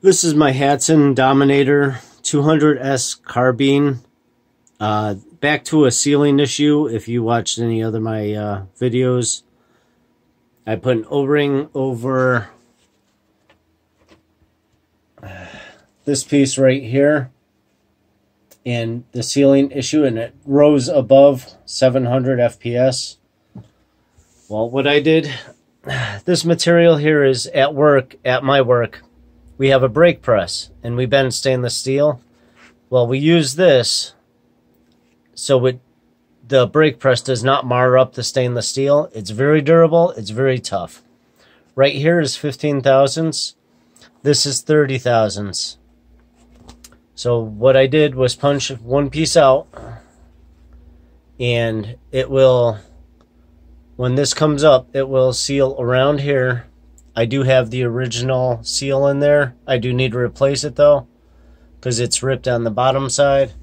This is my Hatsan Dominator 200S carbine. Back to a sealing issue. If you watched any other my videos, I put an O-ring over this piece right here and the sealing issue, and it rose above 700 FPS. Well, what I did, this material here is at work, at my work. We have a brake press, and we bend stainless steel. Well, we use this so the brake press does not mar up the stainless steel. It's very durable. It's very tough. Right here is 15 thousandths. This is 30 thousandths. So what I did was punch one piece out, and it will, when this comes up, it will seal around here. I do have the original seal in there. I do need to replace it though, because it's ripped on the bottom side.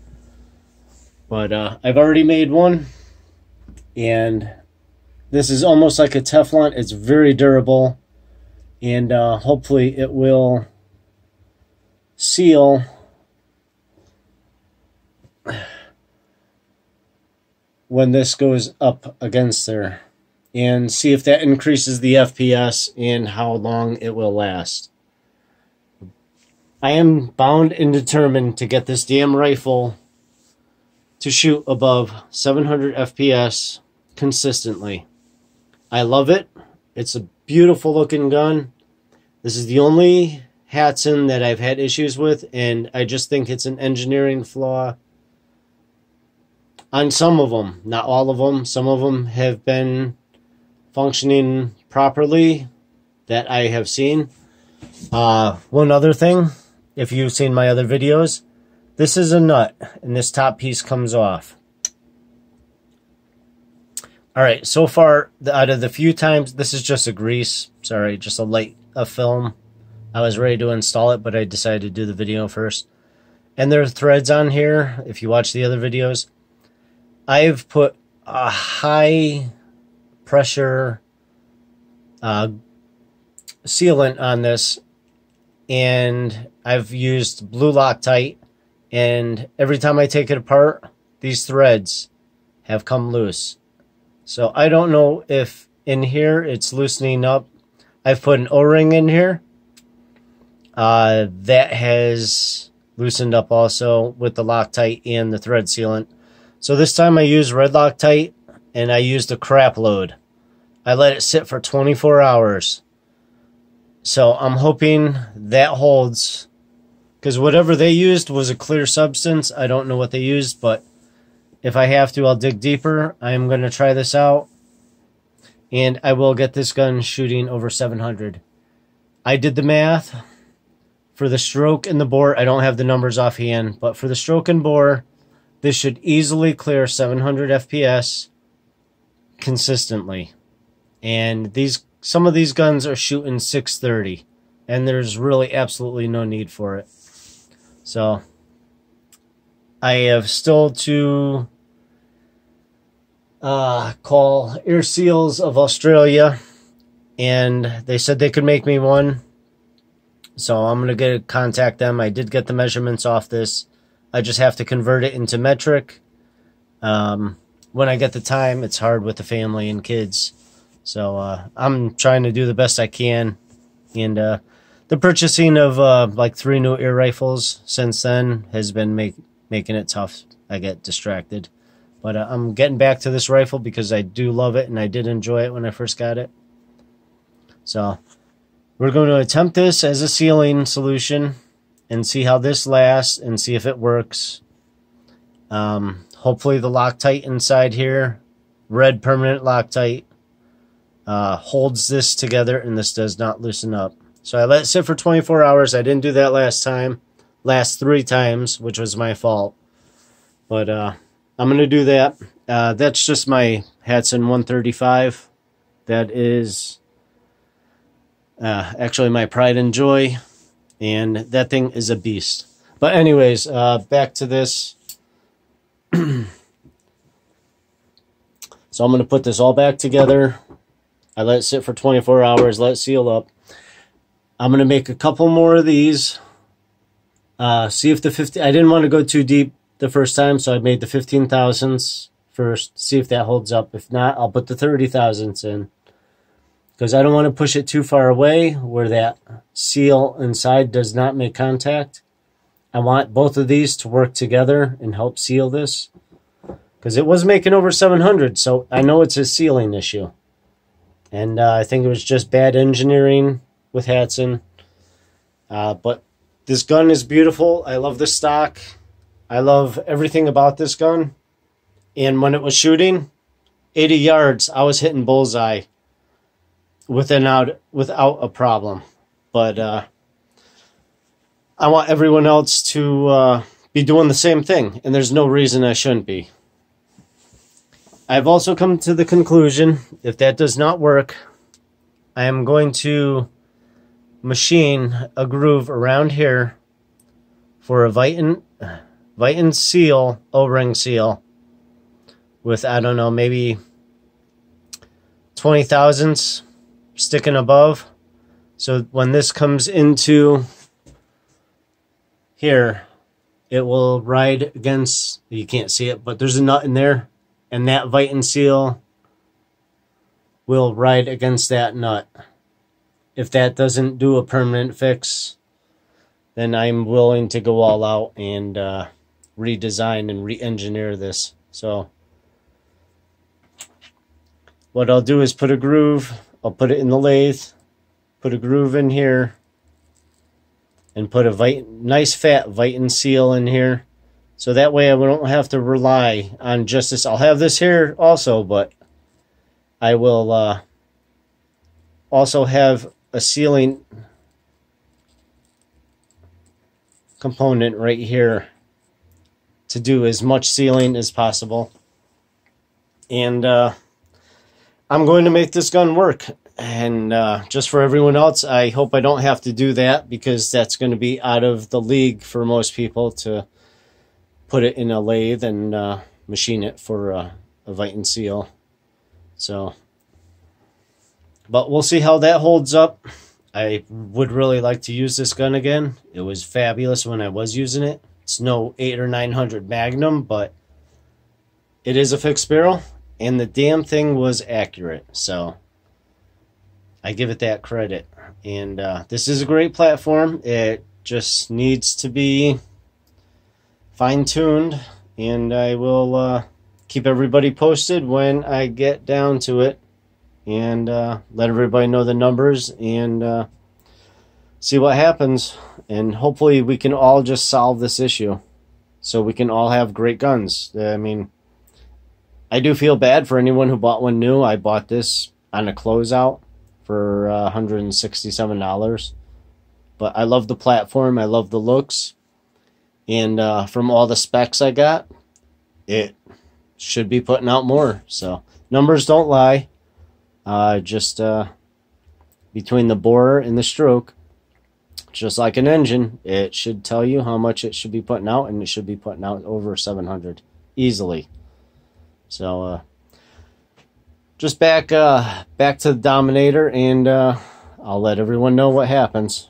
But I've already made one, and this is almost like a Teflon. It's very durable, and hopefully it will seal when this goes up against there, and see if that increases the FPS and how long it will last. I am bound and determined to get this damn rifle to shoot above 700 FPS consistently. I love it. It's a beautiful looking gun. This is the only Hatsan that I've had issues with, and I just think it's an engineering flaw on some of them. Not all of them. Some of them have been functioning properly that I have seen. One other thing, if you've seen my other videos, this is a nut, and this top piece comes off. Alright, so far, out of the few times, this is just a grease. Sorry, just a film. I was ready to install it, but I decided to do the video first. And there are threads on here, if you watch the other videos. I've put a high pressure sealant on this, and I've used blue Loctite, and every time I take it apart, these threads have come loose. So I don't know if in here it's loosening up. I've put an O-ring in here that has loosened up also with the Loctite and the thread sealant. So this time I used red Loctite, and I used a crap load. I let it sit for 24 hours. So I'm hoping that holds, because whatever they used was a clear substance. I don't know what they used, but if I have to, I'll dig deeper. I am going to try this out, and I will get this gun shooting over 700. I did the math for the stroke and the bore. I don't have the numbers offhand, but for the stroke and bore, this should easily clear 700 FPS consistently. And some of these guns are shooting 630, and there's really absolutely no need for it. So I have still to call Air Seals of Australia, and they said they could make me one. So I'm going to contact them. I did get the measurements off this. I just have to convert it into metric. When I get the time, it's hard with the family and kids. So I'm trying to do the best I can. And the purchasing of like 3 new air rifles since then has been making it tough. I get distracted. But I'm getting back to this rifle because I do love it, and I did enjoy it when I first got it. So we're going to attempt this as a sealing solution and see how this lasts and see if it works. Hopefully the Loctite inside here, red permanent Loctite, holds this together and this does not loosen up. So I let it sit for 24 hours. I didn't do that last 3 times, which was my fault. But I'm going to do that. That's just my Hatsan 135. That is actually my pride and joy. And that thing is a beast. But anyways, back to this. So I'm going to put this all back together. I let it sit for 24 hours, let it seal up. I'm going to make a couple more of these See if the 50, I didn't want to go too deep the first time, so I made the 15,000s first, see if that holds up. If not, I'll put the 30,000s in, because I don't want to push it too far away where that seal inside does not make contact. I want both of these to work together and help seal this, because it was making over 700, so I know it's a sealing issue. And I think it was just bad engineering with Hatsan. But this gun is beautiful. I love the stock. I love everything about this gun. And when it was shooting 80 yards, I was hitting bullseye without a problem. But I want everyone else to be doing the same thing, and there's no reason I shouldn't be. I've also come to the conclusion, if that does not work, I am going to machine a groove around here for a Viton seal, O-ring seal, with, I don't know, maybe 20,000s sticking above. So when this comes into here, it will ride against, you can't see it, but there's a nut in there, and that Viton seal will ride against that nut. If that doesn't do a permanent fix, then I'm willing to go all out and redesign and re-engineer this. So what I'll do is put a groove, I'll put it in the lathe, put a groove in here, and put a nice fat Viton seal in here. So that way I don't have to rely on just this. I'll have this here also, but I will also have a sealing component right here to do as much sealing as possible. And I'm going to make this gun work. And just for everyone else, I hope I don't have to do that, because that's going to be out of the league for most people to put it in a lathe and machine it for a Viton seal. So, but we'll see how that holds up. I would really like to use this gun again. It was fabulous when I was using it. It's no 800 or 900 Magnum, but it is a fixed barrel, and the damn thing was accurate. So I give it that credit. And this is a great platform. It just needs to be fine-tuned, and I will keep everybody posted when I get down to it, and let everybody know the numbers, and see what happens. And hopefully we can all just solve this issue so we can all have great guns. I mean, I do feel bad for anyone who bought one new. I bought this on a closeout for $167, but I love the platform, I love the looks, and from all the specs I got, it should be putting out more. So numbers don't lie. Just between the bore and the stroke, just like an engine, it should tell you how much it should be putting out, and it should be putting out over 700 easily. So just back to the Dominator, and I'll let everyone know what happens.